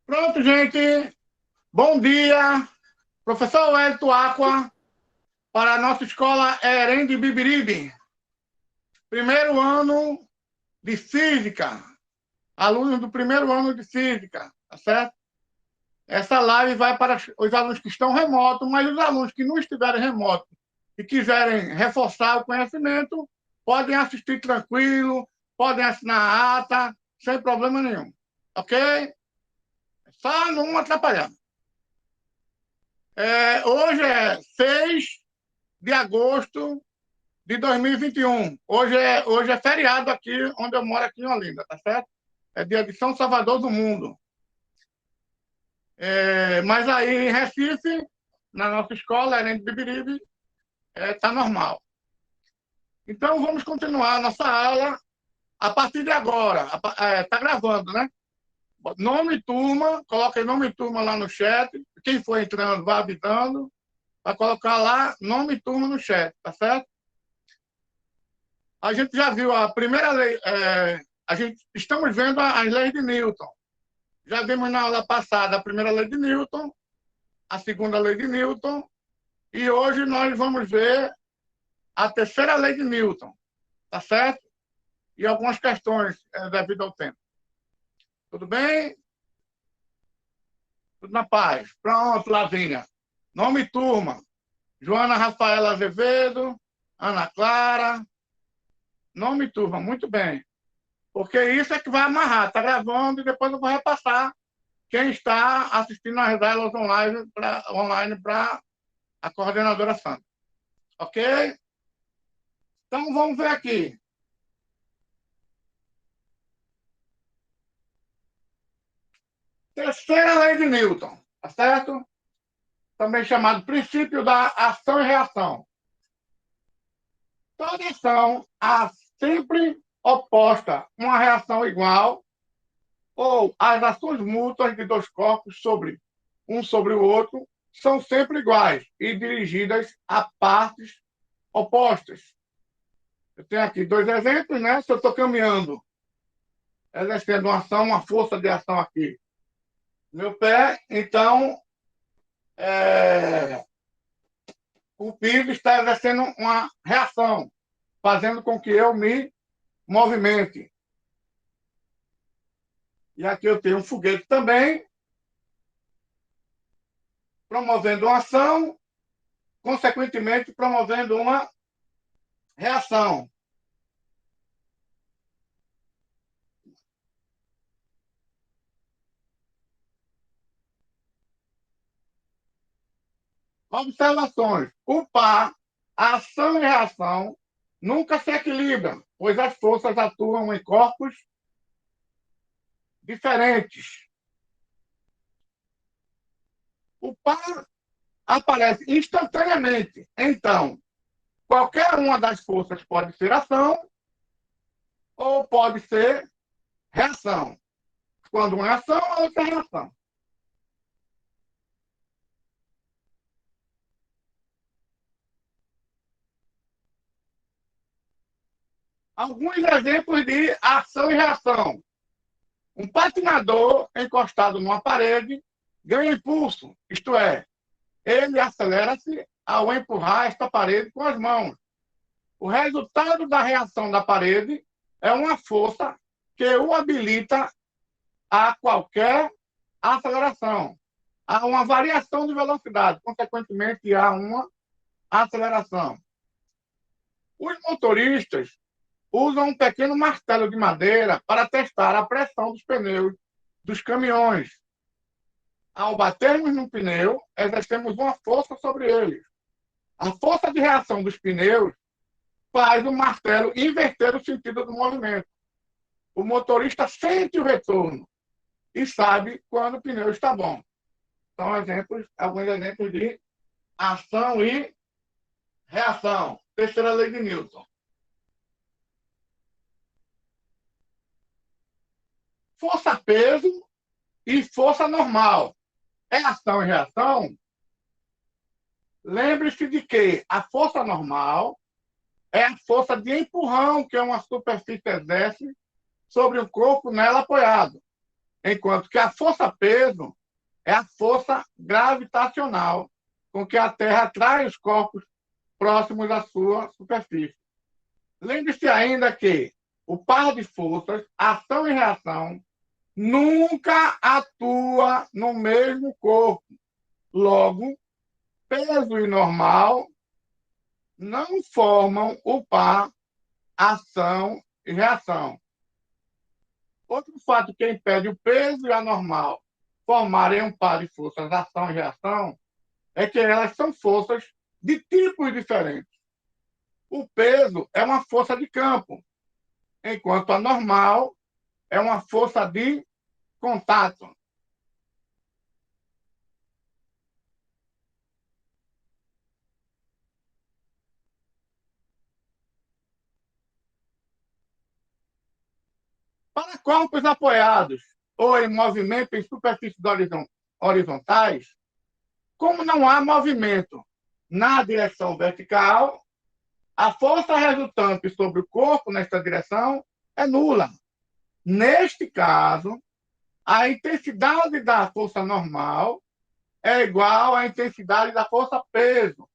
Pronto, gente. Bom dia. Professor Wellington Aqua, para a nossa escola Erém de Bibiribe. Primeiro ano de Física. Alunos do primeiro ano de Física, tá certo? Essa live vai para os alunos que estão remotos, mas os alunos que não estiverem remotos e quiserem reforçar o conhecimento, podem assistir tranquilo, podem assinar a ata, sem problema nenhum. Ok? Só não atrapalhar. Hoje é 6 de agosto de 2021. Hoje é feriado aqui, onde eu moro, aqui em Olinda, tá certo? É dia de São Salvador do Mundo. Mas aí em Recife, na nossa escola, Erém de Bibiribe, tá normal. Então, vamos continuar a nossa aula a partir de agora. Tá gravando, né? Nome e turma, coloca nome e turma lá no chat. Quem for entrando, vai avisando. Vai colocar lá nome e turma no chat, tá certo? A gente já viu a primeira lei, estamos vendo as leis de Newton. Já vimos na aula passada a primeira lei de Newton, a segunda lei de Newton, e hoje nós vamos ver a terceira lei de Newton, tá certo? E algumas questões devido ao tempo. Tudo bem? Tudo na paz. Pronto, Lavínia. Nome e turma. Joana Rafaela Azevedo, Ana Clara. Nome e turma, muito bem. Porque isso é que vai amarrar. Está gravando e depois eu vou repassar quem está assistindo as aulas online para a coordenadora Sandra. Ok? Então, vamos ver aqui. Terceira lei de Newton, tá certo? Também chamado princípio da ação e reação. Toda ação há sempre oposta uma reação igual, ou as ações mútuas de dois corpos um sobre o outro são sempre iguais e dirigidas a partes opostas. Eu tenho aqui dois exemplos, né? Se eu estou caminhando, exercendo uma ação, uma força de ação aqui no meu pé, então o piso está exercendo uma reação, fazendo com que eu me movimente. E aqui eu tenho um foguete também, promovendo uma ação, consequentemente promovendo uma reação. Observações. O par, a ação e reação nunca se equilibram, pois as forças atuam em corpos diferentes. O par aparece instantaneamente. Então, qualquer uma das forças pode ser ação ou pode ser reação. Quando uma é ação, a outra é reação. Alguns exemplos de ação e reação. Um patinador encostado numa parede ganha impulso, isto é, ele acelera-se ao empurrar esta parede com as mãos. O resultado da reação da parede é uma força que o habilita a qualquer aceleração. Há uma variação de velocidade, consequentemente, há uma aceleração. Os motoristas usam um pequeno martelo de madeira para testar a pressão dos pneus dos caminhões. Ao batermos no pneu, exercemos uma força sobre eles. A força de reação dos pneus faz o martelo inverter o sentido do movimento. O motorista sente o retorno e sabe quando o pneu está bom. São alguns exemplos de ação e reação. Terceira lei de Newton. Força-peso e força normal. É ação e reação? Lembre-se de que a força normal é a força de empurrão que uma superfície exerce sobre o corpo nela apoiado. enquanto que a força-peso é a força gravitacional com que a Terra atrai os corpos próximos da sua superfície. Lembre-se ainda que o par de forças, ação e reação, nunca atua no mesmo corpo. Logo, peso e normal não formam o par ação e reação. Outro fato que impede o peso e a normal formarem um par de forças ação e reação é que elas são forças de tipos diferentes. O peso é uma força de campo, enquanto a normal é uma força de contato. Para corpos apoiados ou em movimento em superfícies horizontais, como não há movimento na direção vertical, a força resultante sobre o corpo nesta direção é nula. Neste caso, a intensidade da força normal é igual à intensidade da força peso.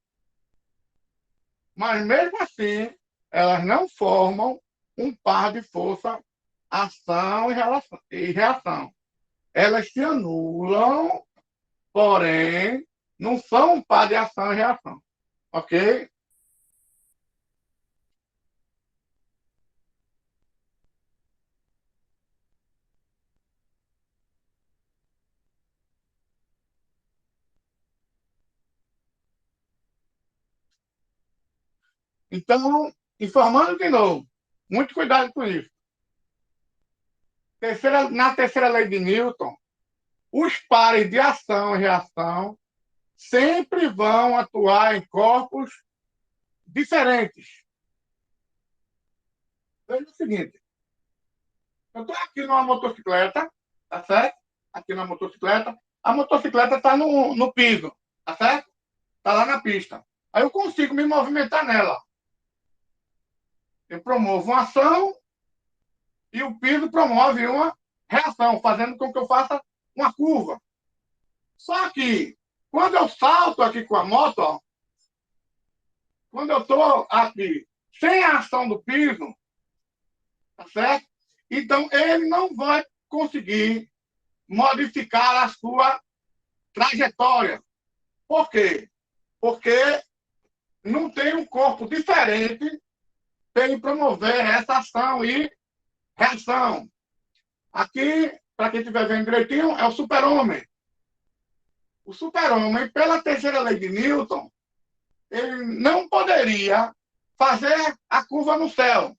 Mas, mesmo assim, elas não formam um par de força ação e reação. Elas se anulam, porém, não são um par de ação e reação. Ok? Então, informando de novo, muito cuidado com isso. Na terceira lei de Newton, os pares de ação e reação sempre vão atuar em corpos diferentes. Veja o seguinte: eu estou aqui numa motocicleta, tá certo? Aqui na motocicleta. A motocicleta está no piso, tá certo? Está lá na pista. Aí eu consigo me movimentar nela. Eu promovo uma ação e o piso promove uma reação, fazendo com que eu faça uma curva. Só que, quando eu salto aqui com a moto, ó, quando eu estou aqui sem a ação do piso, tá certo? Então, ele não vai conseguir modificar a sua trajetória. Por quê? Porque não tem um corpo diferente para ele promover essa ação e reação. Aqui, para quem estiver vendo direitinho, é o super-homem. O super-homem, pela terceira lei de Newton, ele não poderia fazer a curva no céu.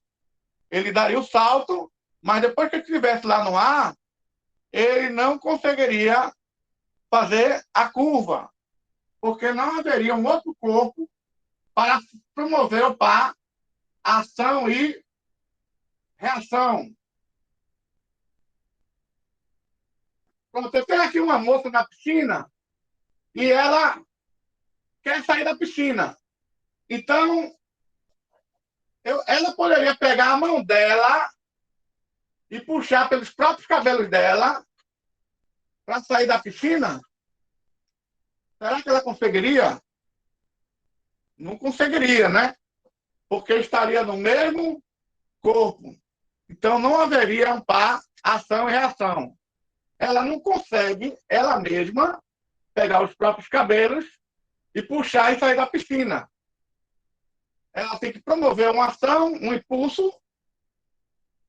Ele daria o salto, mas depois que ele estivesse lá no ar, ele não conseguiria fazer a curva, porque não haveria um outro corpo para promover o par, ação e reação. Pronto, eu tenho aqui uma moça na piscina e ela quer sair da piscina. Então, ela poderia pegar a mão dela e puxar pelos próprios cabelos dela para sair da piscina? Será que ela conseguiria? Não conseguiria, né? Porque estaria no mesmo corpo. Então, não haveria um par ação e reação. Ela não consegue, ela mesma, pegar os próprios cabelos e puxar e sair da piscina. Ela tem que promover uma ação, um impulso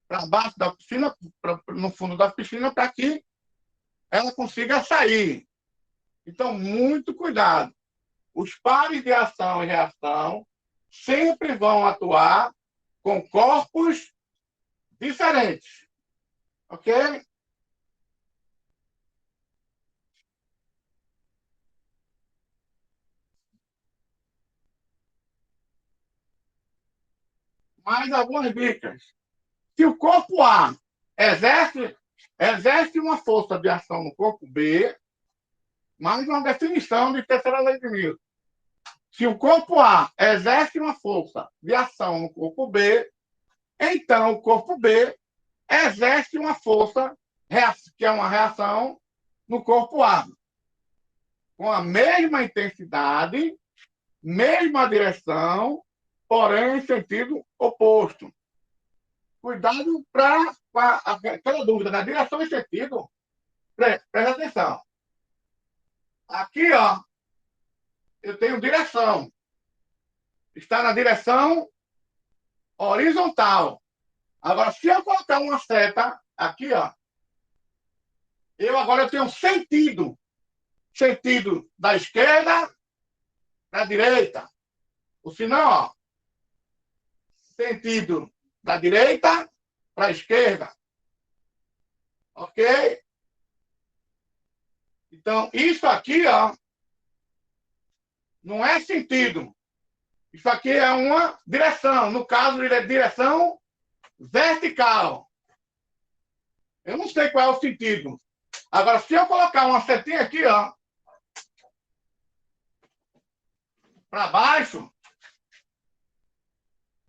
para baixo da piscina, no fundo da piscina, para que ela consiga sair. Então, muito cuidado. Os pares de ação e reação sempre vão atuar com corpos diferentes. Ok? Mais algumas dicas. Se o corpo A exerce uma força de ação no corpo B, mais uma definição de terceira lei de Newton. Se o corpo A exerce uma força de ação no corpo B, então o corpo B exerce uma força que é uma reação no corpo A, com a mesma intensidade, mesma direção, porém em sentido oposto. Cuidado para aquela dúvida da direção e sentido. Presta atenção. Aqui, ó, eu tenho direção. Está na direção horizontal. Agora, se eu colocar uma seta aqui, ó, eu tenho sentido. Sentido da esquerda para a direita. Ou se não, ó, sentido da direita para a esquerda. Ok? Então, isso aqui, ó, não é sentido. Isso aqui é uma direção. No caso, ele é direção vertical. Eu não sei qual é o sentido. Agora, se eu colocar uma setinha aqui, ó, para baixo,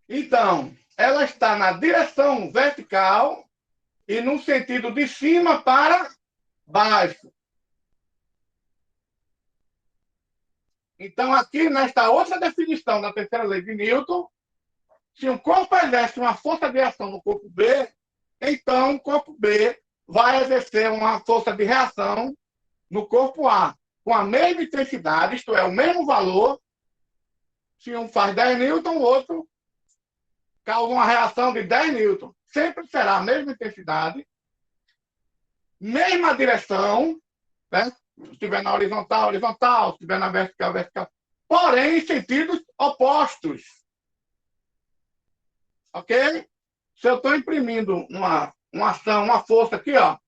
então, ela está na direção vertical e no sentido de cima para baixo. Então, aqui, nesta outra definição da terceira lei de Newton, se um corpo exerce uma força de ação no corpo B, então o corpo B vai exercer uma força de reação no corpo A, com a mesma intensidade, isto é, o mesmo valor. Se um faz 10 newton, o outro causa uma reação de 10 newton. Sempre será a mesma intensidade, mesma direção, né? Se estiver na horizontal, horizontal, se estiver na vertical, vertical. Porém, em sentidos opostos. Ok? Se eu estou imprimindo uma ação, uma força aqui, ó,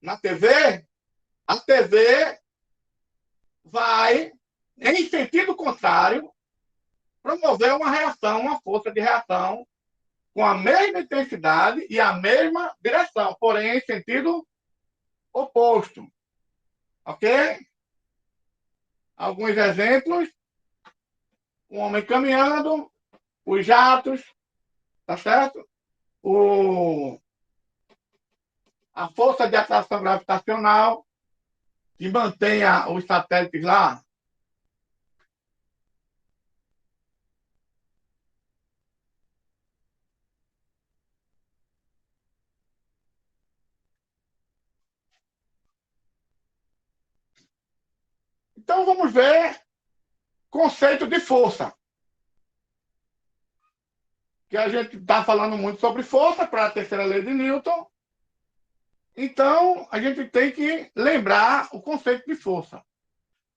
na TV, a TV vai, em sentido contrário, promover uma reação, uma força de reação com a mesma intensidade e a mesma direção, porém em sentido oposto. Ok? Alguns exemplos. Um homem caminhando, os jatos, tá certo? A força de atração gravitacional que mantém os satélites lá. Então vamos ver conceito de força. Que a gente está falando muito sobre força para a terceira lei de Newton. Então, a gente tem que lembrar o conceito de força.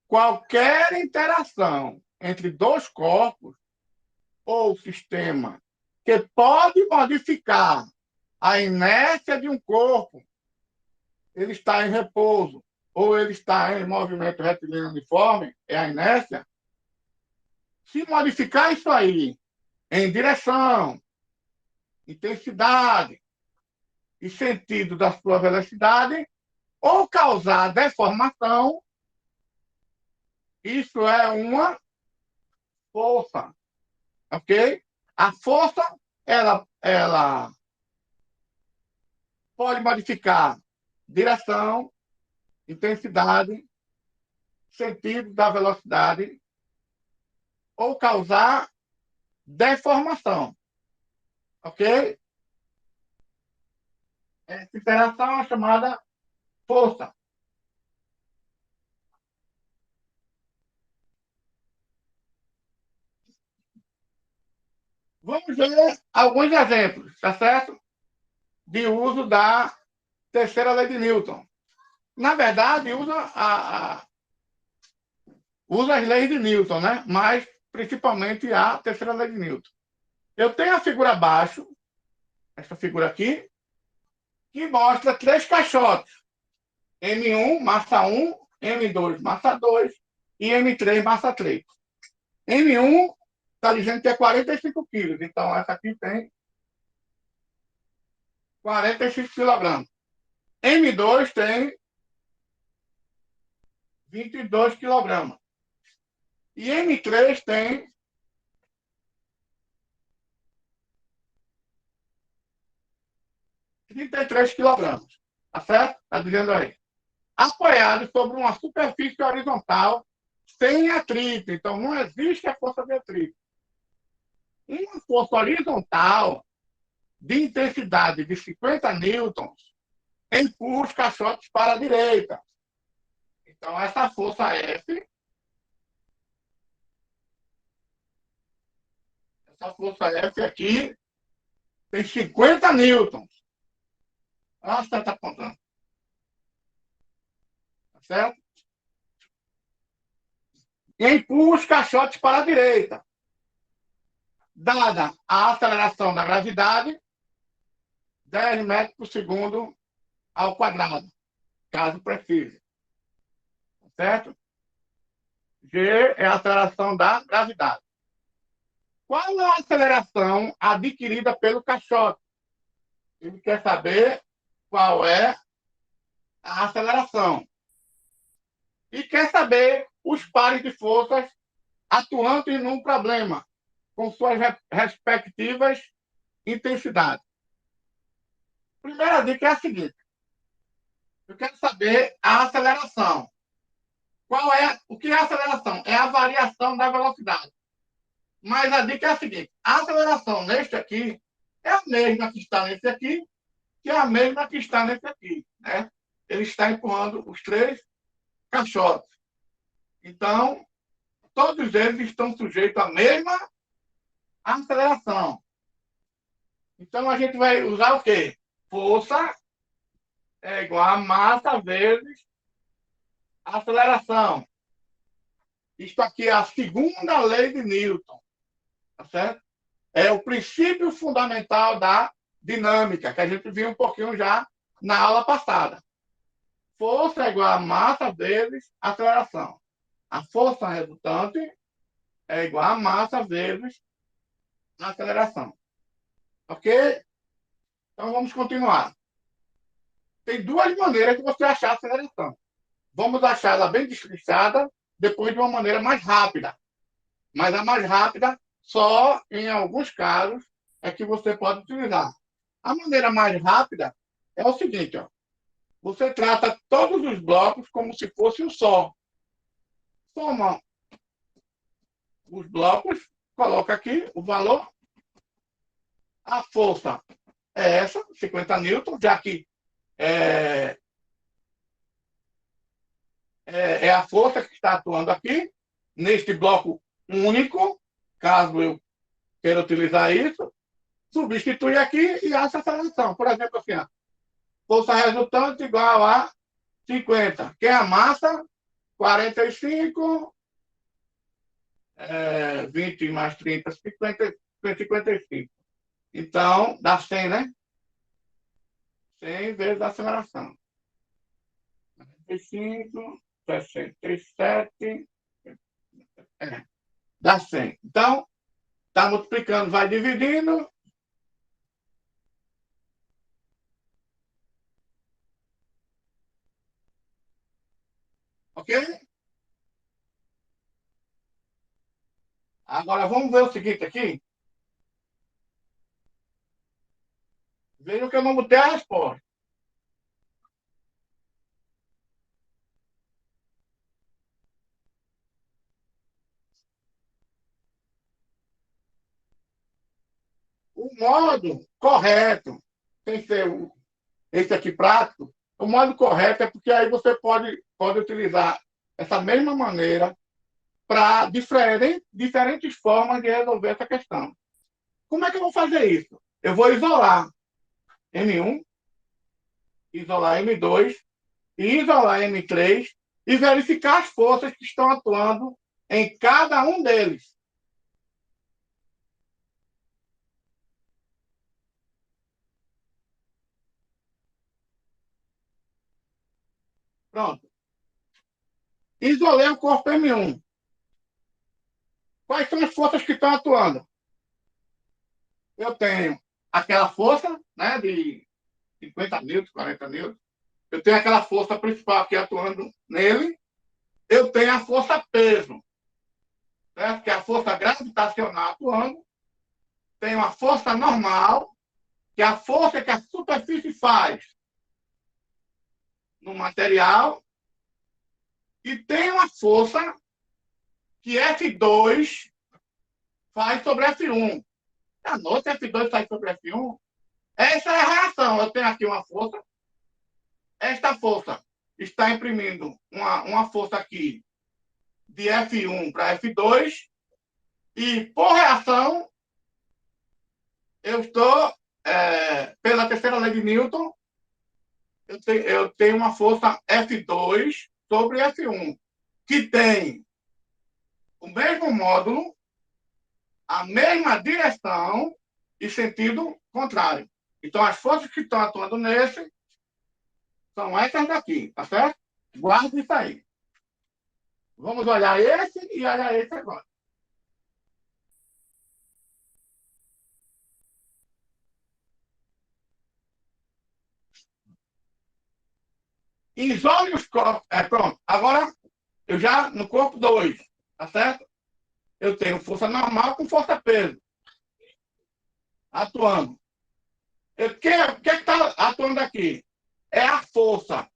Qualquer interação entre dois corpos ou sistema que pode modificar a inércia de um corpo, ele está em repouso ou ele está em movimento retilíneo uniforme, é a inércia. Se modificar isso aí em direção, intensidade e sentido da sua velocidade, ou causar deformação, isso é uma força, ok? A força, ela pode modificar direção, intensidade, sentido da velocidade, ou causar deformação, ok? Essa interação é chamada força. Vamos ver alguns exemplos, tá certo? De uso da terceira lei de Newton. Na verdade, usa as leis de Newton, né? Mas principalmente a terceira lei de Newton. Eu tenho a figura abaixo, essa figura aqui, que mostra três caixotes. M1, massa 1, M2, massa 2 e M3, massa 3. M1 está dizendo que é 45 quilos, então essa aqui tem 45 quilogramas. M2 tem 22 quilogramas. E M3 tem 33 quilogramas. Tá certo? Está dizendo aí. Apoiado sobre uma superfície horizontal sem atrito. Então, não existe a força de atrito. Uma força horizontal de intensidade de 50 newtons empurra os caixotes para a direita. Então, essa força F aqui tem 50 newtons. Olha o que está apontando. Tá certo? E empurra os caixotes para a direita. Dada a aceleração da gravidade, 10 metros por segundo ao quadrado, caso precise. Certo? G é a aceleração da gravidade. Qual é a aceleração adquirida pelo caixote? Ele quer saber qual é a aceleração. E quer saber os pares de forças atuantes num problema, com suas respectivas intensidades. Primeira dica é a seguinte. Eu quero saber a aceleração. O que é a aceleração? É a variação da velocidade. Mas a dica é a seguinte: a aceleração neste aqui é a mesma que está nesse aqui, que é a mesma que está nesse aqui. Né? Ele está empurrando os 3 caixotes. Então, todos eles estão sujeitos à mesma aceleração. Então, a gente vai usar o quê? Força é igual a massa vezes a aceleração. Isto aqui é a segunda lei de Newton. Tá certo? É o princípio fundamental da dinâmica, que a gente viu um pouquinho já na aula passada. Força é igual a massa vezes aceleração. A força resultante é igual a massa vezes a aceleração. Ok? Então vamos continuar. Tem 2 maneiras de você achar a aceleração. Vamos achar ela bem destrinchada, depois de uma maneira mais rápida. Mas a mais rápida, só em alguns casos, é que você pode utilizar. A maneira mais rápida é o seguinte, ó. Você trata todos os blocos como se fosse um só. Soma os blocos, coloca aqui o valor. A força é essa, 50 newtons, já que é a força que está atuando aqui, neste bloco único, caso eu queira utilizar isso, substitui aqui e acha a aceleração. Por exemplo, assim, ó, força resultante igual a 50. Que é a massa? 45, 20 mais 30, 50, 55. Então, dá 100, né? 100 vezes a aceleração. 45, 67, dá 100. Então, está multiplicando, vai dividindo. Ok? Agora, vamos ver o seguinte aqui. Vejam que eu não mudei a resposta. O modo correto, sem ser esse aqui prático, o modo correto é porque aí você pode utilizar essa mesma maneira para diferentes formas de resolver essa questão. Como é que eu vou fazer isso? Eu vou isolar M1, isolar M2 e isolar M3 e verificar as forças que estão atuando em cada um deles. Pronto. Isolei o corpo M1. Quais são as forças que estão atuando? Eu tenho aquela força, né, de 50 newtons, 40 newtons. Eu tenho aquela força principal aqui atuando nele. Eu tenho a força peso, certo? Que é a força gravitacional atuando. Tenho a força normal, que é a força que a superfície faz. no material e tem uma força que F2 faz sobre F1. A nota F2 faz sobre F1. Essa é a reação. Eu tenho aqui uma força. Esta força está imprimindo uma força aqui de F1 para F2 e, por reação, eu estou, pela terceira lei de Newton, eu tenho uma força F2 sobre F1, que tem o mesmo módulo, a mesma direção e sentido contrário. Então, as forças que estão atuando nesse são essas daqui, tá certo? Guarde isso aí. Vamos olhar esse e olhar esse agora. Isole os corpos. Pronto. Agora, eu já no corpo 2, tá certo? Eu tenho força normal com força-peso atuando. O que está atuando aqui? É a força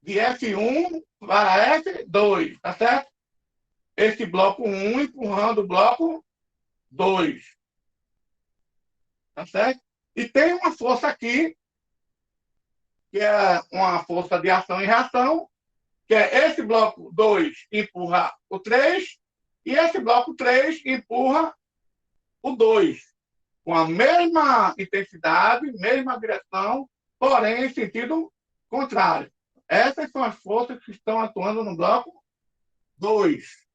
de F1 para F2, tá certo? Esse bloco 1 empurrando o bloco 2, tá certo? E tem uma força aqui, que é uma força de ação e reação, que é esse bloco 2 empurra o 3 e esse bloco 3 empurra o 2, com a mesma intensidade, mesma direção, porém em sentido contrário. Essas são as forças que estão atuando no bloco 2.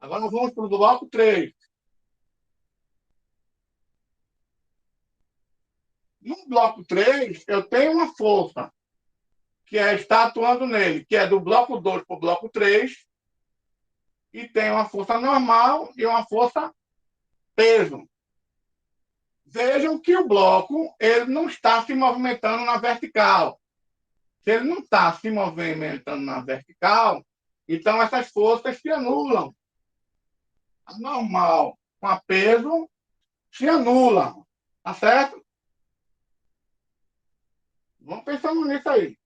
Agora nós vamos para o bloco 3. No bloco 3, eu tenho uma força que está atuando nele, que é do bloco 2 para o bloco 3, e tem uma força normal e uma força peso. Vejam que o bloco ele não está se movimentando na vertical. Se ele não está se movimentando na vertical, então essas forças se anulam. A normal com a peso se anula. Tá certo? Vamos pensando nisso aí.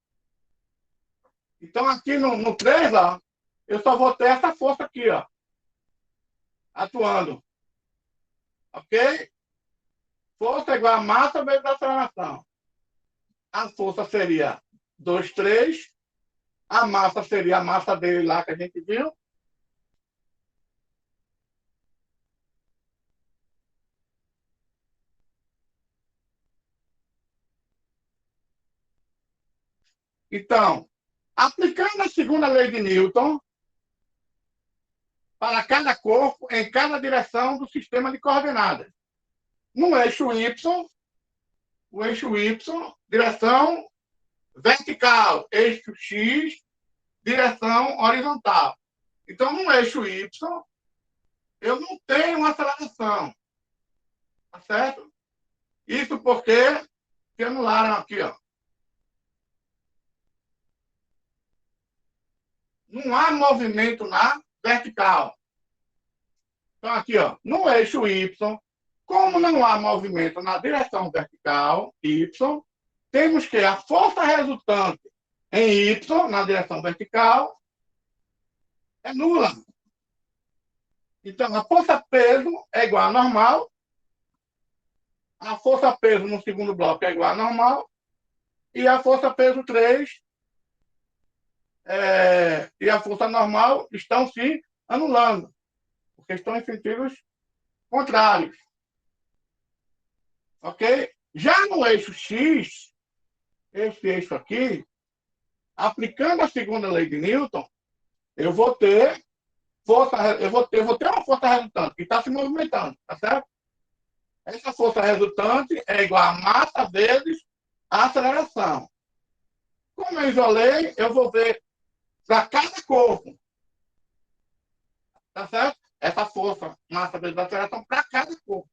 Então, aqui no 3, ó, eu só vou ter essa força aqui, ó, atuando. Ok? Força igual a massa vezes a aceleração. A força seria 2, 3. A massa seria a massa dele lá que a gente viu. Então, aplicando a segunda lei de Newton para cada corpo em cada direção do sistema de coordenadas. No eixo Y, o eixo Y, direção vertical, eixo X, direção horizontal. Então, no eixo Y, eu não tenho uma aceleração. Tá certo? Isso porque se anularam aqui, ó. Não há movimento na vertical. Então, aqui, ó, no eixo Y, como não há movimento na direção vertical, Y, temos que a força resultante em Y, na direção vertical, é nula. Então, a força-peso é igual a normal. A força-peso no segundo bloco é igual a normal. E a força-peso 3 e a força normal estão se anulando, porque estão em sentidos contrários. Ok? Já no eixo X, esse eixo aqui, aplicando a segunda lei de Newton, eu vou ter uma força resultante que está se movimentando, tá certo? Essa força resultante é igual a massa vezes a aceleração. Como eu isolei, eu vou ver para cada corpo, tá certo? Essa força, massa vezes a aceleração para cada corpo.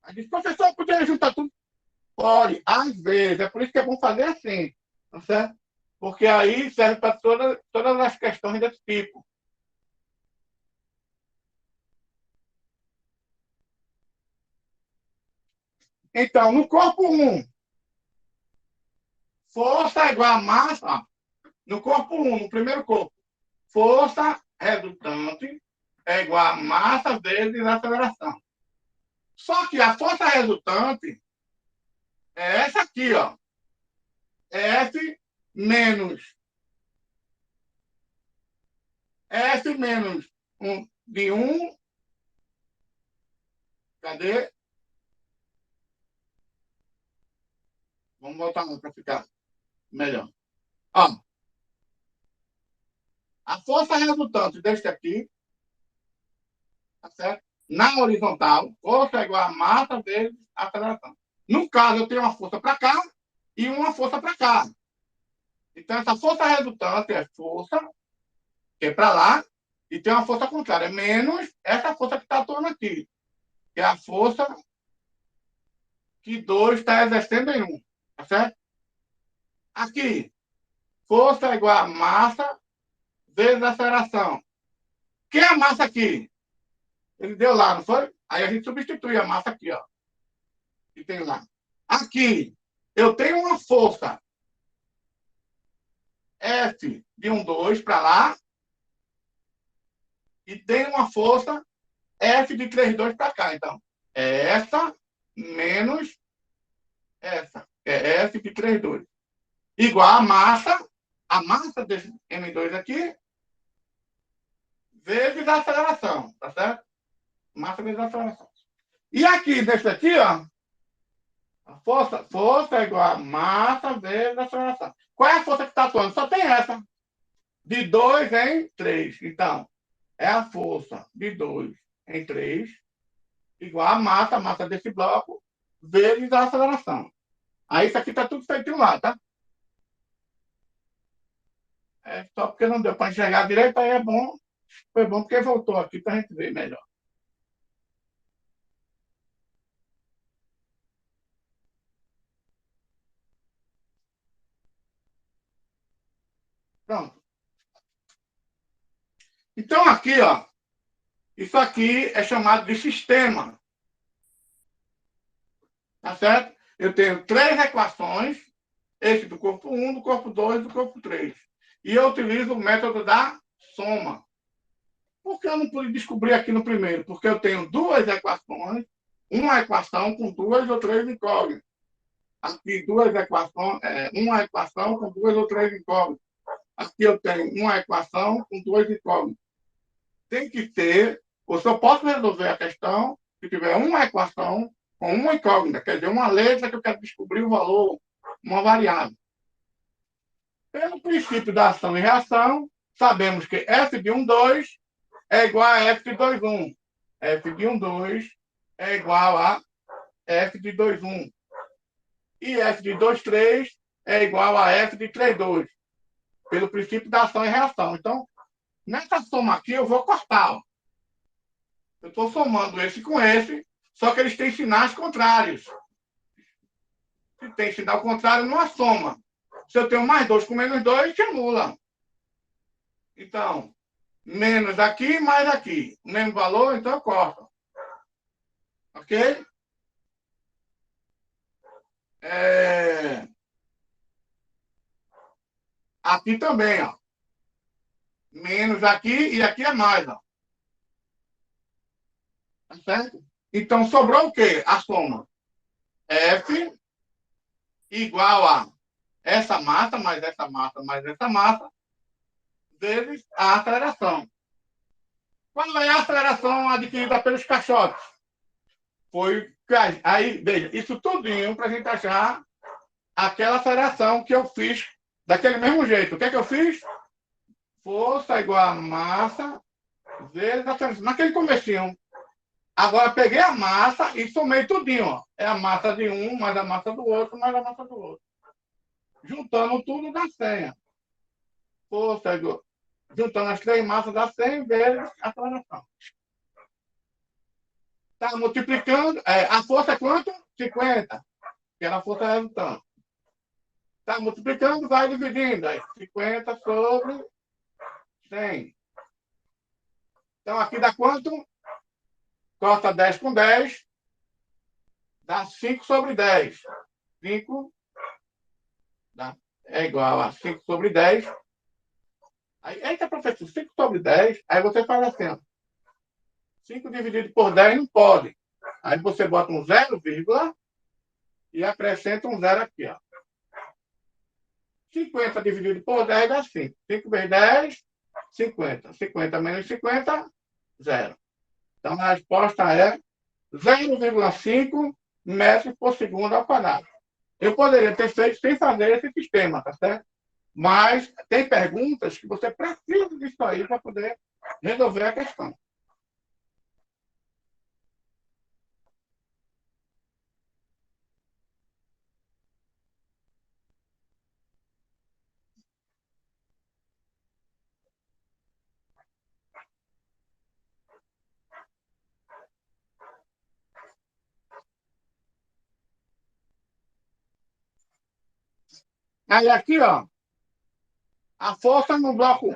Aí diz, professor, poderia juntar tudo? Pode, às vezes. É por isso que é bom fazer assim, tá certo? Porque aí serve para todas as questões desse tipo. Então, no corpo 1, força é igual a massa. Ó, no corpo 1, no primeiro corpo, força resultante é igual a massa vezes a aceleração. Só que a força resultante é essa aqui, ó. F menos F menos 1 de 1. Cadê? Vamos voltar para ficar melhor. Ó, a força resultante deste aqui, tá certo? Na horizontal, força é igual a massa vezes a aceleração. No caso, eu tenho uma força para cá e uma força para cá. Então, essa força resultante é força, que é para lá, e tem uma força contrária, menos essa força que está atuando aqui, que é a força que 2 está exercendo em 1. Tá certo? Aqui, força é igual a massa vezes a aceleração. Que é a massa aqui? Ele deu lá, não foi? Aí a gente substitui a massa aqui, ó. Que tem lá. Aqui, eu tenho uma força F de 1, 2 para lá e tenho uma força F de 3, 2 para cá. Então, é essa menos essa. É F de 3, 2. Igual a massa desse M2 aqui, vezes a aceleração, tá certo? Massa vezes a aceleração. E aqui, desse aqui, ó, a força é igual a massa vezes a aceleração. Qual é a força que está atuando? Só tem essa. De 2 em 3. Então, é a força de 2 em 3 igual a massa desse bloco, vezes a aceleração. Aí isso aqui está tudo feito lá, tá? É só porque não deu para enxergar direito, aí é bom. Foi bom porque voltou aqui para a gente ver melhor. Pronto. Então, aqui, ó, isso aqui é chamado de sistema. Tá certo? Eu tenho 3 equações, esse do corpo 1, do corpo 2 e do corpo 3. E eu utilizo o método da soma. Por que eu não pude descobrir aqui no primeiro? Porque eu tenho 2 equações, uma equação com 2 ou 3 incógnitas. Aqui, 2 equações, uma equação com 2 ou 3 incógnitas. Aqui eu tenho uma equação com 2 incógnitas. Tem que ter, ou se eu posso resolver a questão, se tiver uma equação com uma incógnita, quer dizer, uma letra que eu quero descobrir o valor, uma variável. Pelo princípio da ação e reação, sabemos que F de 1, 2 é igual a F de 2, 1. F de 1, 2 é igual a F de 2, 1. E F de 2, 3 é igual a F de 3, 2. Pelo princípio da ação e reação. Então, nessa soma aqui, eu vou cortar. Ó. Eu estou somando esse com esse, só que eles têm sinais contrários. Se tem sinal contrário, não há soma. Se eu tenho mais 2 com menos 2, se anula. Então, menos aqui, mais aqui. O mesmo valor, então eu corto. Ok? Aqui também, ó. Menos aqui e aqui é mais, ó. Tá certo? Então, sobrou o quê? A soma. F igual a essa massa, mais essa massa, mais essa massa, vezes a aceleração. Qual é a aceleração adquirida pelos caixotes? Foi. Aí, veja, isso tudinho para a gente achar aquela aceleração que eu fiz daquele mesmo jeito. O que é que eu fiz? Força igual a massa vezes a aceleração. Naquele comecinho. Agora peguei a massa e somei tudinho. Ó. É a massa de um, mais a massa do outro, mais a massa do outro. Juntando tudo dá 100. Força igual. Juntando as 3 massas dá 100 vezes a aceleração. Está multiplicando. A força é quanto? 50. Que era a força resultante. Está multiplicando, vai dividindo. Aí, 50 sobre 100. Então, aqui dá quanto? Corta 10 com 10. dá 5 sobre 10. 5 é igual a 5 sobre 10. Aí, eita, professor, 5 sobre 10. Aí você faz assim, ó. 5 dividido por 10 não pode. Aí você bota um 0, e acrescenta um 0 aqui, ó. 50 dividido por 10 dá 5. 5 vezes 10, 50. 50 menos 50, 0. Então a resposta é 0,5 metros por segundo ao quadrado. Eu poderia ter feito sem fazer esse sistema, tá certo? Mas tem perguntas que você precisa disso aí para poder resolver a questão. Aí aqui, ó, a força no bloco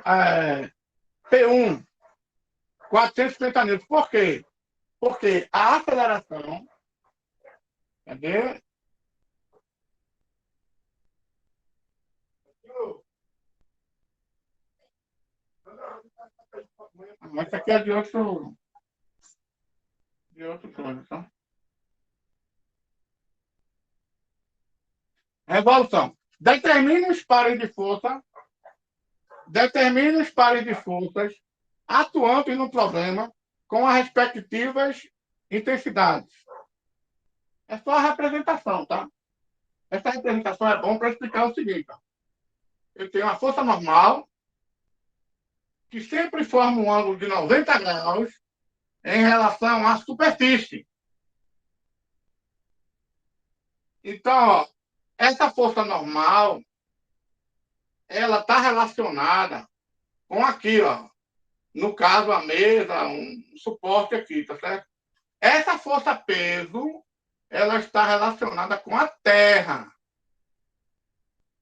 P1, 450 newtons. Por quê? Porque a aceleração, cadê? Mas isso aqui é de outro coisa, tá? Revolução. Determine os pares de forças atuantes no problema com as respectivas intensidades. É só a representação, tá? Essa representação é bom para explicar o seguinte. Ó. Eu tenho uma força normal, que sempre forma um ângulo de 90 graus em relação à superfície. Então, ó, essa força normal, ela está relacionada com aqui, ó. No caso, a mesa, um suporte aqui, tá certo? Essa força-peso, ela está relacionada com a Terra.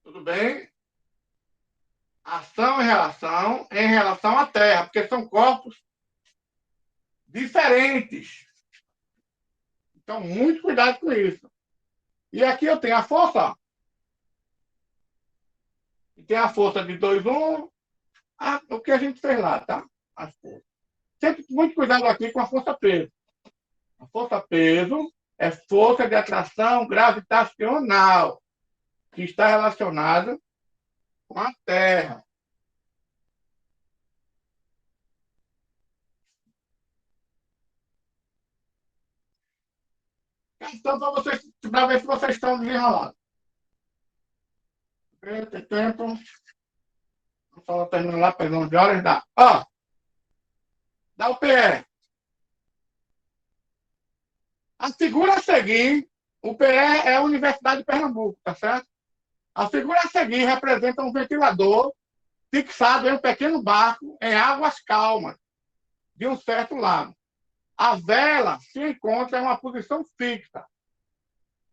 Tudo bem? Ação e reação em relação à Terra, porque são corpos diferentes. Então, muito cuidado com isso. E aqui eu tenho a força. E tem a força de 2, 1. O que a gente fez lá, tá? As forças. Sempre muito cuidado aqui com a força-peso. A força-peso é força de atração gravitacional, que está relacionada com a Terra. Então, para ver se vocês estão desenrolados. Tem tempo. Só terminando lá pelas 11 horas, dá. Ó, dá o PE. A figura a seguir, o PE é a Universidade de Pernambuco, tá certo? A figura a seguir representa um ventilador fixado em um pequeno barco em águas calmas de um certo lado. A vela se encontra em uma posição fixa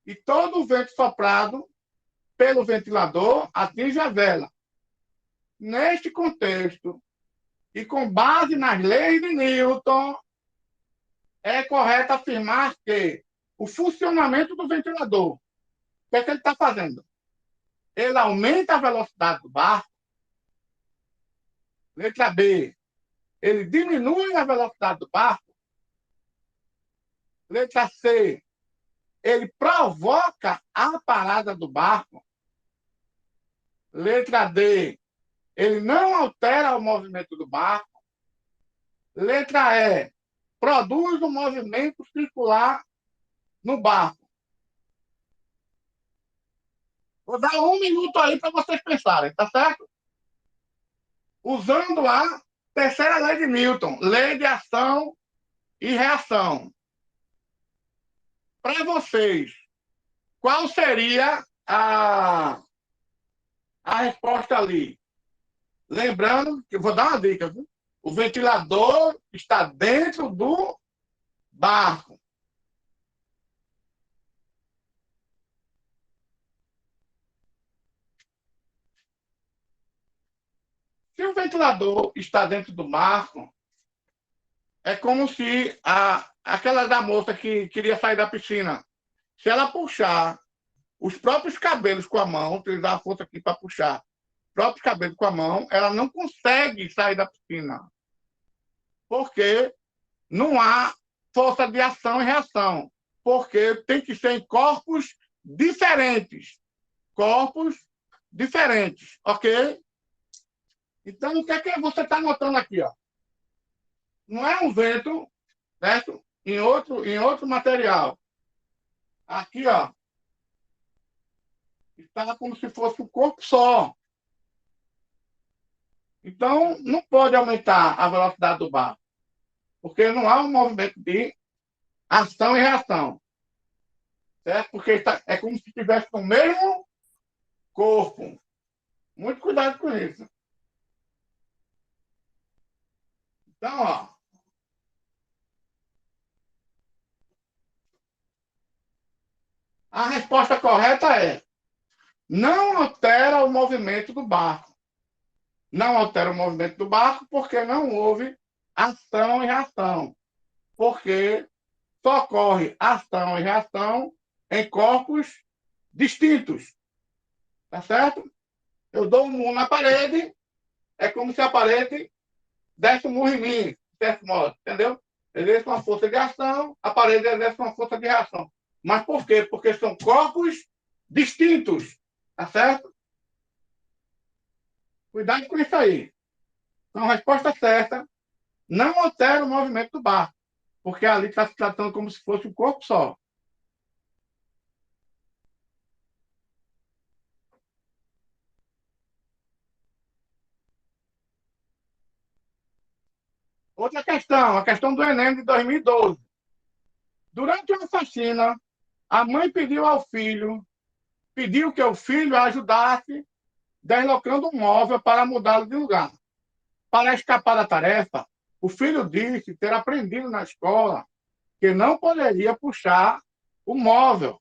e todo o vento soprado pelo ventilador atinge a vela. Neste contexto, e com base nas leis de Newton, é correto afirmar que o funcionamento do ventilador, o que é que ele está fazendo? Ele aumenta a velocidade do barco. Letra B, ele diminui a velocidade do barco. Letra C, ele provoca a parada do barco. Letra D, ele não altera o movimento do barco. Letra E, produz um movimento circular no barco. Vou dar 1 minuto aí para vocês pensarem, tá certo? Usando a terceira lei de Newton, lei de ação e reação. Para vocês, qual seria a resposta ali? Lembrando que eu vou dar uma dica, viu? O ventilador está dentro do barco. Se o ventilador está dentro do barco, é como se aquela da moça que queria sair da piscina. Se ela puxar os próprios cabelos com a mão, utilizar a força aqui para puxar os próprios cabelos com a mão, ela não consegue sair da piscina. Porque não há força de ação e reação. Porque tem que ser em corpos diferentes. Corpos diferentes, ok? Então, o que é que você está notando aqui? Ó? Não é um vento, certo? Em outro material. Aqui, ó, está como se fosse um corpo só. Então, não pode aumentar a velocidade do barco, porque não há um movimento de ação e reação, certo? Porque é como se estivesse no mesmo corpo. Muito cuidado com isso. Então, ó, a resposta correta é: não altera o movimento do barco. Não altera o movimento do barco porque não houve ação e reação. Porque só ocorre ação e reação em corpos distintos. Tá certo? Eu dou um murro na parede, é como se a parede desse um murro em mim, de certo modo, entendeu? Exerce uma força de ação, a parede exerce uma força de reação. Mas por quê? Porque são corpos distintos. Tá certo? Cuidado com isso aí. Então, a resposta certa: não altera o movimento do barco, porque ali está se tratando como se fosse um corpo só. Outra questão, a questão do Enem de 2012. Durante uma faxina, a mãe pediu que o filho ajudasse deslocando um móvel para mudá-lo de lugar. Para escapar da tarefa, o filho disse ter aprendido na escola que não poderia puxar o móvel,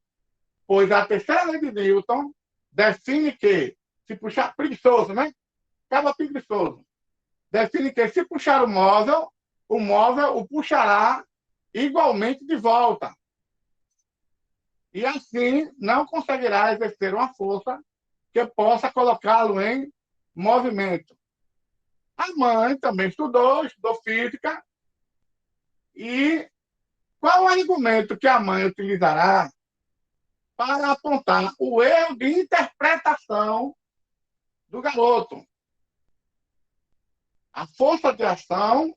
pois a terceira lei de Newton define que, se puxar, preguiçoso, né? Acaba preguiçoso. Define que, se puxar o móvel o puxará igualmente de volta. E assim não conseguirá exercer uma força que possa colocá-lo em movimento. A mãe também estudou física, e qual o argumento que a mãe utilizará para apontar o erro de interpretação do garoto? A força de ação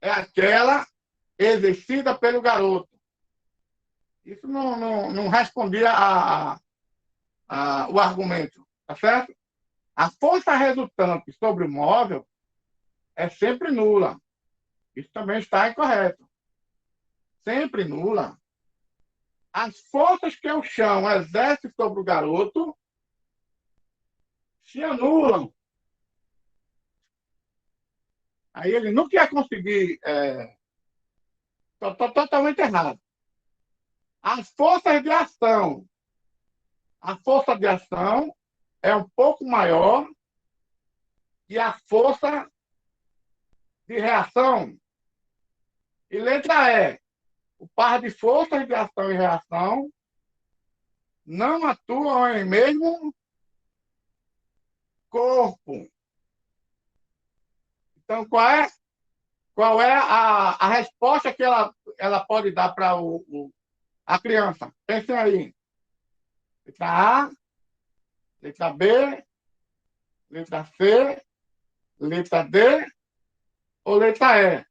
é aquela exercida pelo garoto. Isso não respondia o argumento, tá certo? A força resultante sobre o móvel é sempre nula. Isso também está incorreto. Sempre nula. As forças que o chão exerce sobre o garoto se anulam. Aí ele nunca ia conseguir. Totalmente errado. As forças de ação. A força de ação é um pouco maior e a força de reação. E letra E. O par de forças de ação e reação não atuam em mesmo corpo. Então, qual é a resposta que ela pode dar para a criança? Pensem aí. Letra A, letra B, letra C, letra D ou letra E?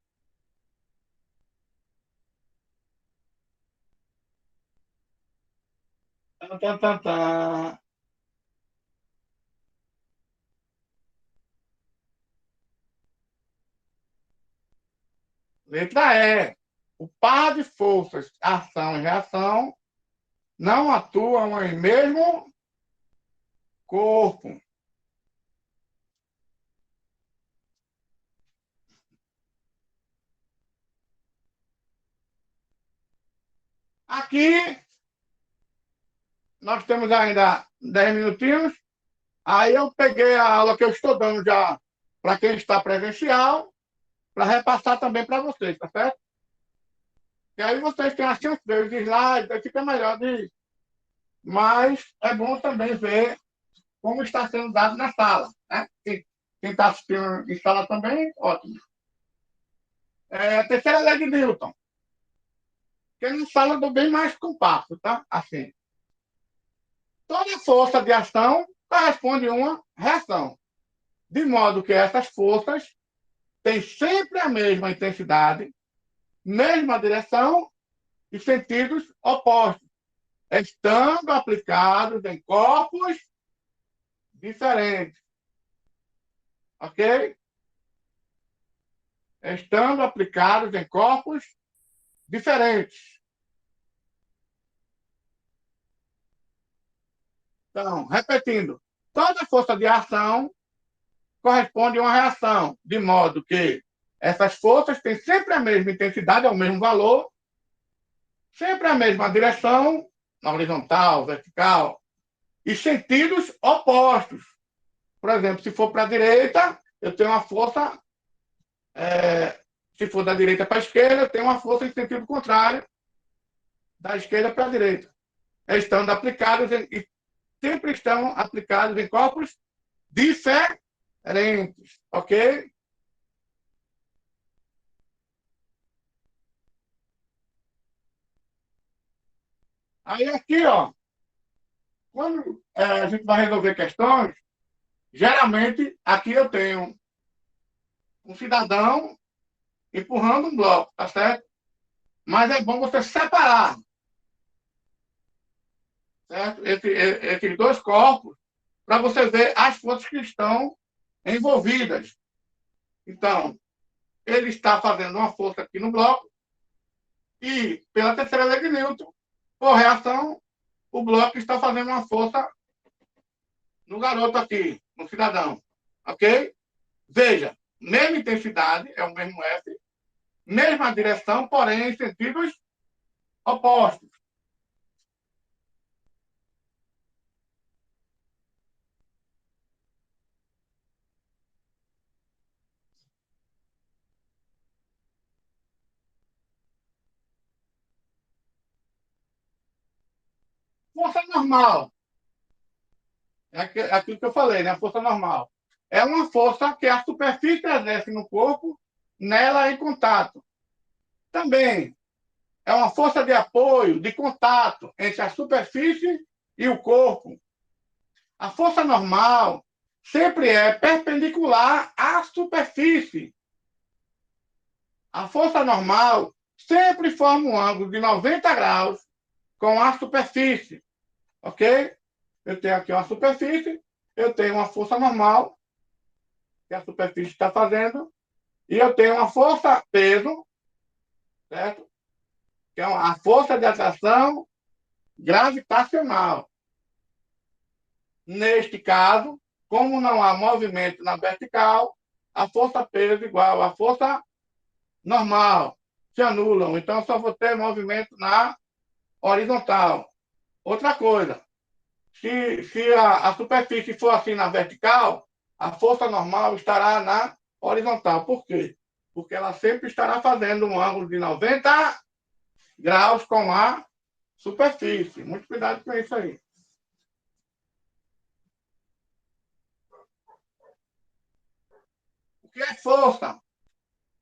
Tá, tá, tá, tá. Letra E. O par de forças, ação e reação, não atuam em mesmo corpo. Aqui, nós temos ainda 10 minutinhos. Aí eu peguei a aula que eu estou dando já para quem está presencial, para repassar também para vocês, tá certo? E aí vocês têm a chance de ver os slides, aí fica melhor de. Mas é bom também ver como está sendo dado na sala. Né? Quem está assistindo em sala também, ótimo. A terceira lei de Newton. Que nos fala do bem mais compacto, tá? Assim. Toda força de ação corresponde a uma reação. De modo que essas forças têm sempre a mesma intensidade, mesma direção e sentidos opostos, estando aplicados em corpos diferentes. Ok? Estando aplicados em corpos diferentes. Então, repetindo, toda força de ação corresponde a uma reação, de modo que essas forças têm sempre a mesma intensidade, é o mesmo valor, sempre a mesma direção, na horizontal, vertical, e sentidos opostos. Por exemplo, se for para a direita, eu tenho uma força, se for da direita para a esquerda, eu tenho uma força em sentido contrário, da esquerda para a direita. Estando aplicados e sempre estão aplicados em corpos diferentes, ok? Aí aqui, ó, quando a gente vai resolver questões, geralmente aqui eu tenho um cidadão empurrando um bloco, tá certo? Mas é bom você separar, certo? Esses dois corpos, para você ver as forças que estão envolvidas. Então, ele está fazendo uma força aqui no bloco e, pela terceira lei de Newton, por reação, o bloco está fazendo uma força no garoto aqui, no cidadão. Ok? Veja, mesma intensidade, é o mesmo F, mesma direção, porém em sentidos opostos. Força normal, aquilo que eu falei, né? A força normal. É uma força que a superfície exerce no corpo, nela em contato. Também é uma força de apoio, de contato entre a superfície e o corpo. A força normal sempre é perpendicular à superfície. A força normal sempre forma um ângulo de 90 graus com a superfície, ok? Eu tenho aqui uma superfície, eu tenho uma força normal, que a superfície está fazendo, e eu tenho uma força peso, certo? Que é a força de atração gravitacional. Neste caso, como não há movimento na vertical, a força peso é igual à força normal. Se anulam. Então, só vou ter movimento na horizontal. Outra coisa, se a superfície for assim na vertical, a força normal estará na horizontal. Por quê? Porque ela sempre estará fazendo um ângulo de 90 graus com a superfície. Muito cuidado com isso aí. O que é força?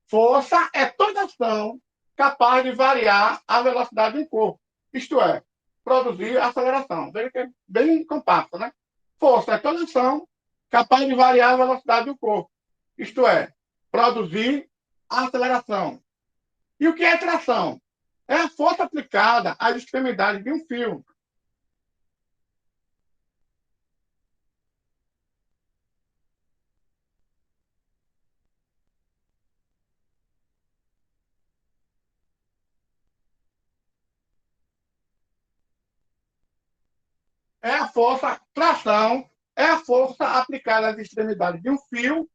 Força é toda ação capaz de variar a velocidade do corpo. Isto é, produzir aceleração. Veja que é bem compacto, né? Força é toda ação capaz de variar a velocidade do corpo. Isto é, produzir aceleração. E o que é tração? É a força aplicada às extremidades de um fio. É a força tração, é a força aplicada às extremidades de um fio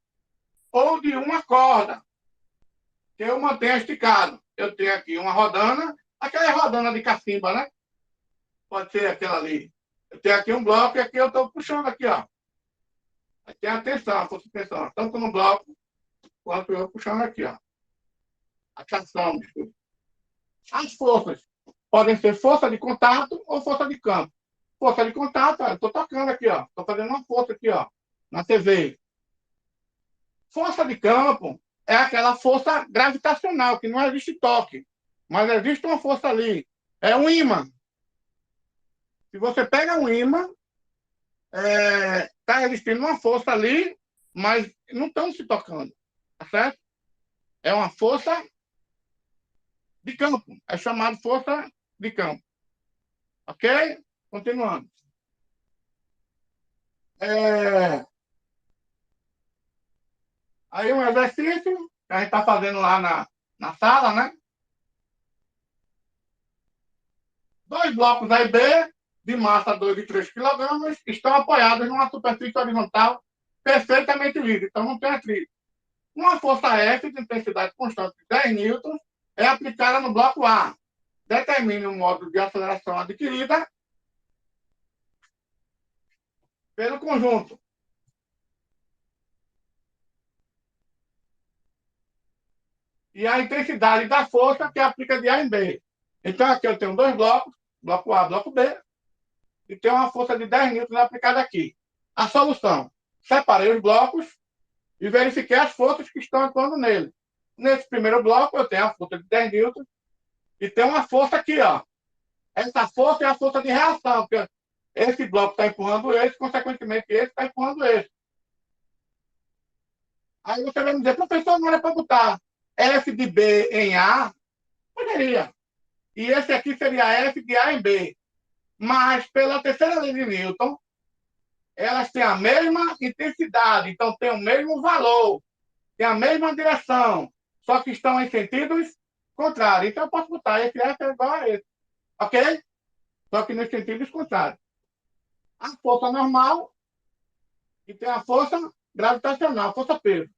ou de uma corda que eu mantenho esticado. Eu tenho aqui uma rodana, aquela rodana de cacimba, né? Pode ser aquela ali. Eu tenho aqui um bloco e aqui eu estou puxando aqui, ó. Aí tem a tensão, a força de tensão, tanto no bloco quanto eu puxando aqui, ó. A tração, desculpa. As forças podem ser força de contato ou força de campo. Força de contato, eu estou tocando aqui, ó. Estou fazendo uma força aqui, ó, na TV. Força de campo é aquela força gravitacional, que não existe toque, mas existe uma força ali. É um ímã. Se você pega um ímã, está existindo uma força ali, mas não estão se tocando. Tá certo? É uma força de campo. É chamado força de campo. Ok? Continuando. É... Aí um exercício que a gente está fazendo lá na sala, né? 2 blocos A e B, de massa 2,3 kg, estão apoiados numa superfície horizontal perfeitamente livre, então não tem atrito. Uma força F de intensidade constante de 10 newtons é aplicada no bloco A. Determine o módulo de aceleração adquirida pelo conjunto. E a intensidade da força que aplica de A em B. Então, aqui eu tenho 2 blocos, bloco A, bloco B, e tem uma força de 10 newtons aplicada aqui. A solução: separei os blocos e verifiquei as forças que estão atuando nele. Nesse primeiro bloco, eu tenho a força de 10 newtons e tem uma força aqui, ó. Essa força é a força de reação, porque esse bloco está empurrando esse, consequentemente, esse está empurrando esse. Aí você vai me dizer, professor, não era para botar F de B em A? Poderia. E esse aqui seria F de A em B. Mas, pela terceira lei de Newton, elas têm a mesma intensidade, então tem o mesmo valor, tem a mesma direção, só que estão em sentidos contrários. Então, eu posso botar esse F é igual a esse, ok? Só que nos sentidos contrários. A força normal e tem a força gravitacional, a força peso.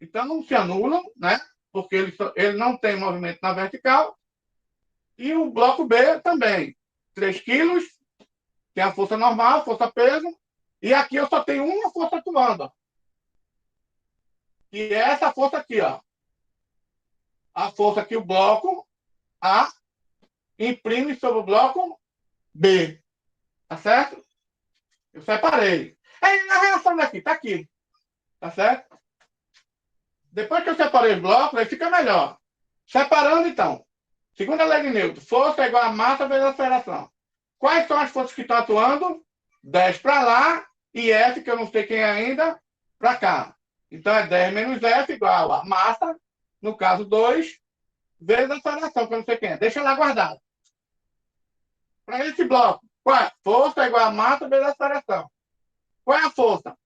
Então, não se anulam, né? Porque ele não tem movimento na vertical. E o bloco B também. 3 quilos, tem a força normal, força peso. E aqui eu só tenho uma força atuando, ó, que é essa força aqui, ó. A força que o bloco A imprime sobre o bloco B. Tá certo? Eu separei. Aí a reação daqui, tá aqui. Tá certo? Depois que eu separei os blocos, aí fica melhor. Separando, então. Segunda lei de Newton. Força é igual a massa vezes a aceleração. Quais são as forças que estão atuando? 10 para lá e F, que eu não sei quem é ainda, para cá. Então, é 10 menos F igual a massa, no caso 2, vezes a aceleração, que eu não sei quem é. Deixa lá guardado. Para esse bloco, qual é? Força é igual a massa vezes a aceleração. Qual é a força?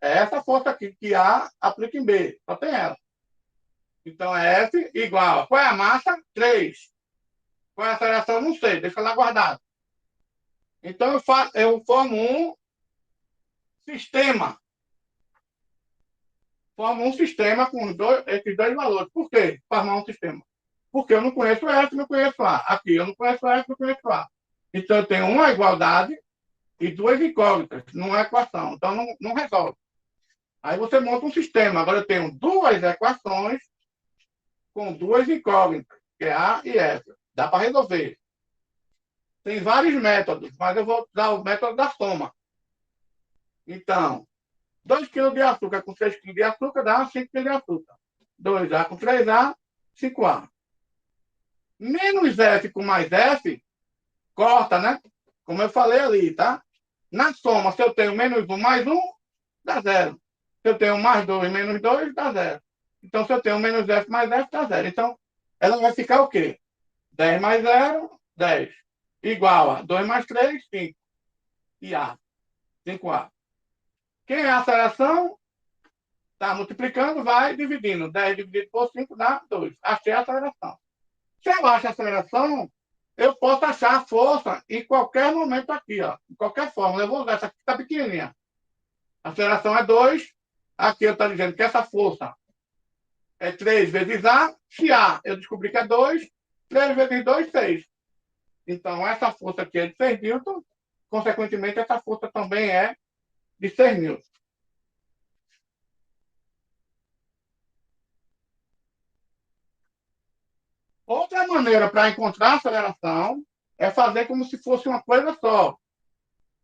É essa força aqui que A aplica em B. Só tem ela. Então, é F igual. Qual é a massa? 3. Qual é a aceleração? Não sei. Deixa lá guardado. Então, eu formo um sistema. Formo um sistema com esses dois valores. Por quê? Formar um sistema. Porque eu não conheço F, não conheço A. Aqui eu não conheço F, não conheço A. Então, eu tenho uma igualdade e duas incógnitas numa equação. Então, não resolve. Aí você monta um sistema. Agora eu tenho duas equações com duas incógnitas, que é A e F. Dá para resolver. Tem vários métodos, mas eu vou usar o método da soma. Então, 2 kg de açúcar com 3 kg de açúcar dá 5 kg de açúcar. 2A com 3A, 5A. Menos F com mais F, corta, né? Como eu falei ali, tá? Na soma, se eu tenho menos 1 mais 1, dá 0. Se eu tenho mais 2 menos 2, dá 0. Então, se eu tenho menos F mais F, dá 0. Então, ela vai ficar o quê? 10 mais 0, 10. Igual a 2 mais 3, 5. E A, 5A. Quem é a aceleração? Está multiplicando, vai dividindo. 10 dividido por 5 dá 2. Achei a aceleração. Se eu acho a aceleração, eu posso achar a força em qualquer momento aqui, ó. Em qualquer forma. Eu vou usar essa aqui, está pequenininha. A aceleração é 2. Aqui eu estou dizendo que essa força é 3 vezes A. Se A eu descobri que é 2, 3 vezes 2, 6. Então, essa força aqui é de 6 newtons. Consequentemente, essa força também é de 6 newtons. Outra melhor maneira para encontrar a aceleração é fazer como se fosse uma coisa só.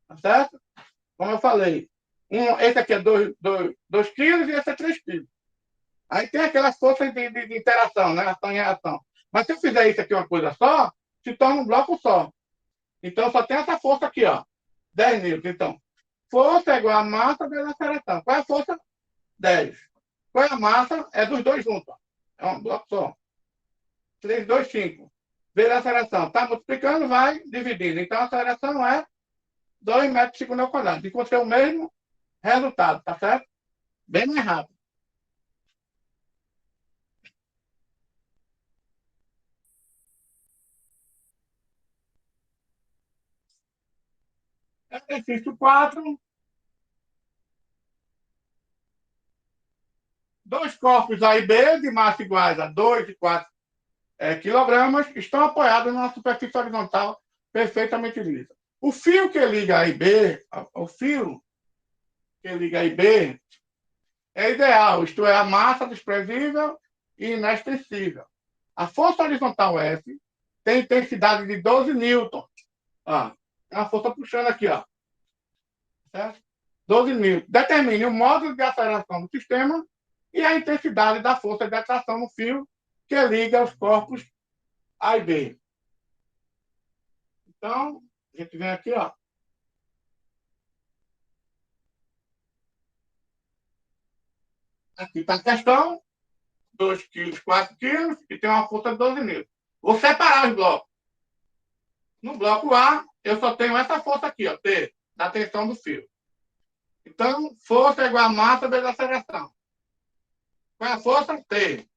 Tá certo? Como eu falei, esse aqui é 2 quilos e esse é 3 quilos. Aí tem aquelas forças de interação, né? Ação e reação. Mas se eu fizer isso aqui uma coisa só, se torna um bloco só. Então só tem essa força aqui, ó. 10 newtons. Então, força é igual a massa vezes a aceleração. Qual é a força? 10. Qual é a massa? É dos dois juntos. É um bloco só. 3, 2, 5. Vezes a aceleração. Está multiplicando, vai dividindo. Então a aceleração é 2 metros por segundo ao quadrado. Encontrei o mesmo resultado, tá certo? Bem mais rápido. Exercício 4. Dois corpos A e B, de massa iguais a 2 e 4 quilogramas, estão apoiados numa superfície horizontal perfeitamente lisa. O fio que liga A e B, o fio que liga A e B é ideal, isto é, a massa desprezível e inextensível. A força horizontal F tem intensidade de 12 newtons. É uma força puxando aqui, ó. Certo? 12 newtons. Determine o módulo de aceleração do sistema e a intensidade da força de atração no fio que liga os corpos A e B. Então, a gente vem aqui, ó. Aqui está a questão, 2 quilos, 4 quilos, e tem uma força de 12 newtons. Vou separar os blocos. No bloco A, eu só tenho essa força aqui, ó, T, da tensão do fio. Então, força é igual a massa vezes a aceleração. Qual é a força? T.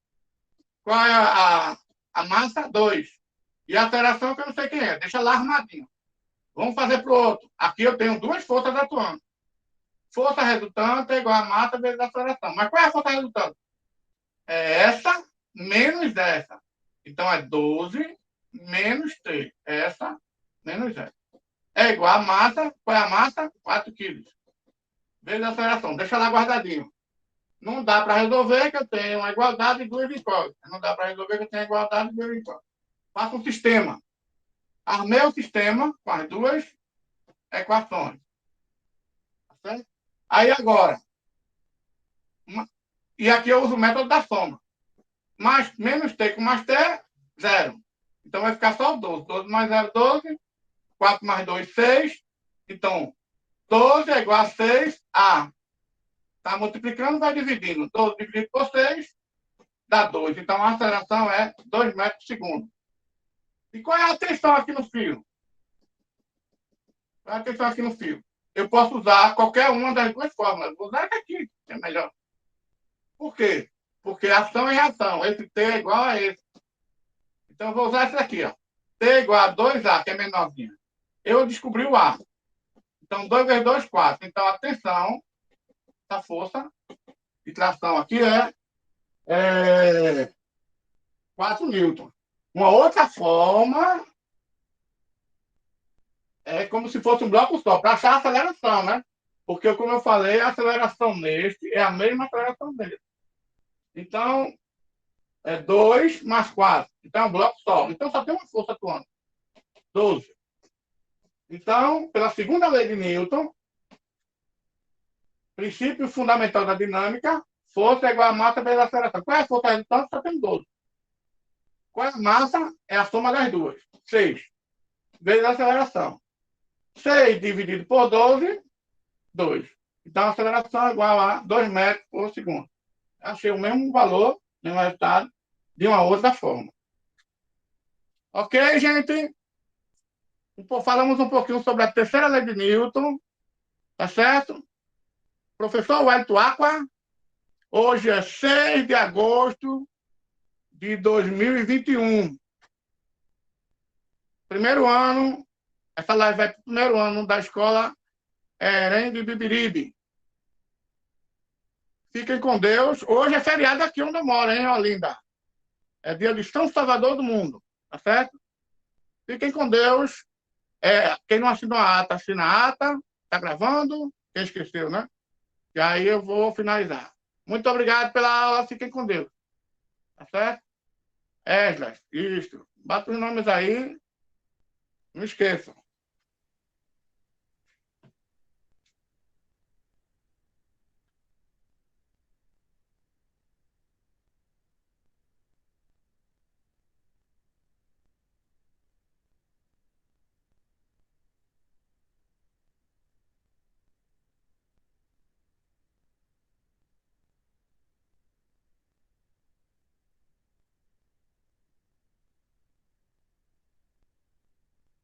Qual é a massa? 2. E a aceleração que eu não sei quem é. Deixa lá armadinho. Vamos fazer para o outro. Aqui eu tenho duas forças atuando. Força resultante é igual a massa vezes a aceleração. Mas qual é a força resultante? É essa menos essa. Então é 12 menos T. Essa menos essa. É igual a massa. Qual é a massa? 4 quilos. Vezes a aceleração. Deixa lá guardadinho. Não dá para resolver que eu tenho uma igualdade de duas incógnitas. Não dá para resolver que eu tenho uma igualdade de duas incógnitas. Faço um sistema. Armei o sistema com as duas equações. Tá certo? Aí agora, e aqui eu uso o método da soma. Mais, menos t com mais t, zero. Então vai ficar só 12. 12 mais 0, 12. 4 mais 2, 6. Então, 12 é igual a 6A. Está multiplicando, vai dividindo. 12 dividido por 6 dá 2. Então, a aceleração é 2 metros por segundo. E qual é a tensão aqui no fio? Qual é a tensão aqui no fio? Eu posso usar qualquer uma das duas fórmulas. Vou usar essa aqui, que é melhor. Por quê? Porque ação e reação. Esse T é igual a esse. Então, eu vou usar esse aqui, ó. T é igual a 2A, que é menorzinha. Eu descobri o A. Então, 2 vezes 2, 4. Então, a tensão, essa força de tração aqui é 4 newtons. Uma outra forma é como se fosse um bloco só, para achar a aceleração, né? Porque, como eu falei, a aceleração neste é a mesma aceleração dele. Então, é 2 mais 4. Então, é um bloco só. Então, só tem uma força atuando. 12. Então, pela segunda lei de Newton, princípio fundamental da dinâmica, força é igual a massa vezes a aceleração. Qual é a força resultante? Só tem 12. Qual é a massa? É a soma das duas. 6. Vezes a aceleração. 6 dividido por 12, 2. Então, a aceleração é igual a 2 metros por segundo. Achei o mesmo valor, mesmo resultado, de uma outra forma. Ok, gente? Falamos um pouquinho sobre a terceira lei de Newton, tá certo? Professor Wellington Aqua, hoje é 6 de agosto de 2021. Primeiro ano, essa live vai para o primeiro ano da escola Erém de Bibiribe. Fiquem com Deus. Hoje é feriado aqui onde eu moro, em Olinda. É dia de São Salvador do mundo, tá certo? Fiquem com Deus. Quem não assinou a ata, assina a ata. Tá gravando? Quem esqueceu, né? E aí eu vou finalizar. Muito obrigado pela aula. Fiquem com Deus. Tá certo? Esdras, isso. Bata os nomes aí, não esqueçam.